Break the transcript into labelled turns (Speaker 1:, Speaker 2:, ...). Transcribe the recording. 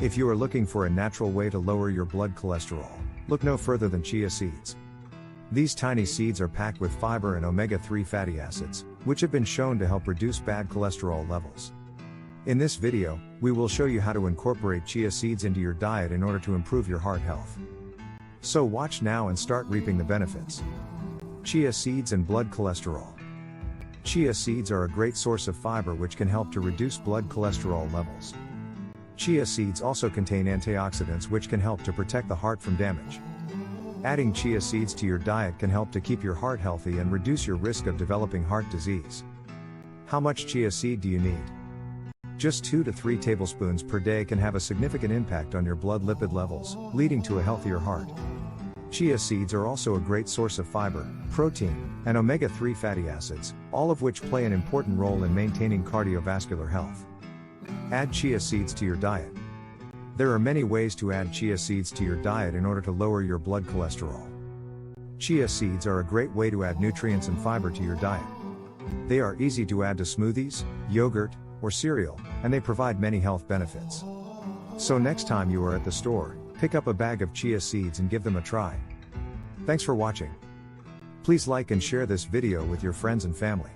Speaker 1: If you are looking for a natural way to lower your blood cholesterol, look no further than chia seeds. These tiny seeds are packed with fiber and omega-3 fatty acids, which have been shown to help reduce bad cholesterol levels. In this video, we will show you how to incorporate chia seeds into your diet in order to improve your heart health. So watch now and start reaping the benefits. Chia seeds and blood cholesterol. Chia seeds are a great source of fiber which can help to reduce blood cholesterol levels. Chia seeds also contain antioxidants which can help to protect the heart from damage. Adding chia seeds to your diet can help to keep your heart healthy and reduce your risk of developing heart disease. How much chia seed do you need? Just 2 to 3 tablespoons per day can have a significant impact on your blood lipid levels, leading to a healthier heart. Chia seeds are also a great source of fiber, protein, and omega-3 fatty acids, all of which play an important role in maintaining cardiovascular health. Add chia seeds to your diet. There are many ways to add chia seeds to your diet in order to lower your blood cholesterol. Chia seeds are a great way to add nutrients and fiber to your diet. They are easy to add to smoothies, yogurt, or cereal, and they provide many health benefits. So next time you are at the store, pick up a bag of chia seeds and give them a try. Thanks for watching. Please like and share this video with your friends and family.